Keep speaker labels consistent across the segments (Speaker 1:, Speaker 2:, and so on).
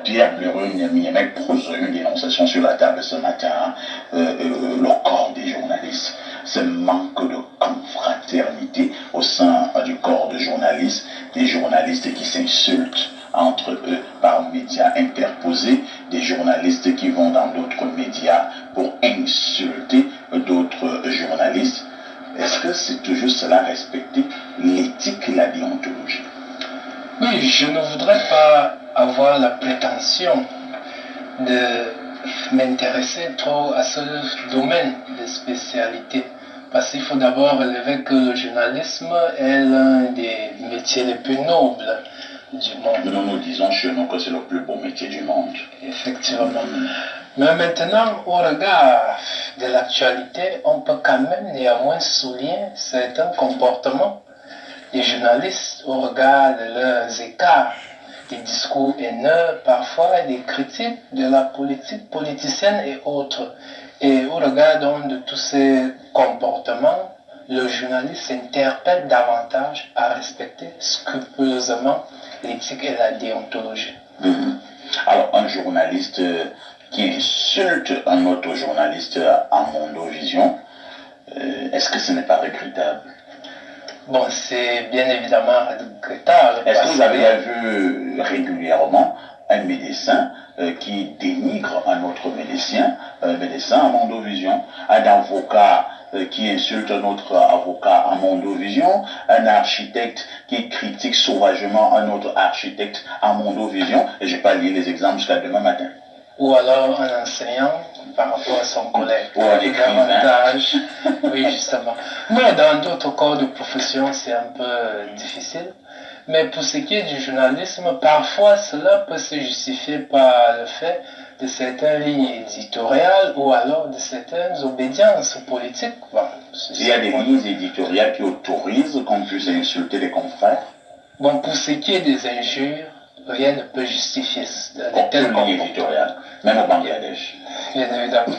Speaker 1: Pierre Blheureux pose une dénonciation sur la table ce matin, le corps des journalistes, ce manque de confraternité au sein du corps de journalistes, des journalistes qui s'insultent entre eux par médias interposés, des journalistes qui vont dans d'autres médias pour insulter d'autres journalistes. Est-ce que c'est toujours cela respecter l'éthique et la déontologie?
Speaker 2: Oui, je ne voudrais pas avoir la prétention de m'intéresser trop à ce domaine de spécialité. Parce qu'il faut d'abord relever que le journalisme est l'un des métiers les plus nobles du monde.
Speaker 1: Nous disons chez nous que c'est le plus beau métier du monde.
Speaker 2: Effectivement. Mais maintenant, au regard de l'actualité, on peut quand même néanmoins souligner certains comportements des journalistes au regard de leurs écarts, des discours haineux parfois et des critiques de la politique politicienne et autres. Et au regard donc de tous ces comportements, le journaliste s'interpelle davantage à respecter scrupuleusement l'éthique et la déontologie.
Speaker 1: Alors, un journaliste qui insulte un autre journaliste en Mondovision, est-ce que ce n'est pas regrettable?
Speaker 2: Bon, c'est bien évidemment regrettable.
Speaker 1: Est-ce que vous avez vu régulièrement un médecin qui dénigre un autre médecin en Mondovision, un avocat qui insulte un autre avocat en Mondovision, un architecte qui critique sauvagement un autre architecte en Mondovision, et je n'ai pas lié les exemples jusqu'à demain matin.
Speaker 2: Ou alors un enseignant par rapport à son collègue.
Speaker 1: Ou un écrivain.
Speaker 2: Oui, justement. Mais dans d'autres corps de profession, c'est un peu difficile. Mais pour ce qui est du journalisme, parfois cela peut se justifier par le fait de certaines lignes éditoriales ou alors de certaines obédiences politiques. Bon,
Speaker 1: il y a des lignes éditoriales qui autorisent qu'on puisse insulter les confrères.
Speaker 2: Bon, pour ce qui est des injures, rien ne peut justifier
Speaker 1: aucune ligne éditoriale, même au Bangladesh.
Speaker 2: Bien évidemment.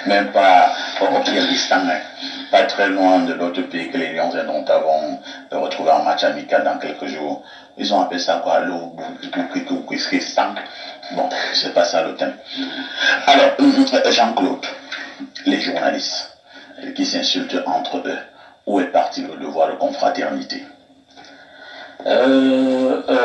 Speaker 1: Même pas au Kyrgyzstan, pas très loin de l'autre pays que les Lions et dont avons retrouvé en match amical dans quelques jours. Ils ont appelé ça quoi, le Kyrgyzstan. Bon, c'est pas ça le thème. Alors, Jean-Claude, les journalistes qui s'insultent entre eux, où est parti le devoir de confraternité?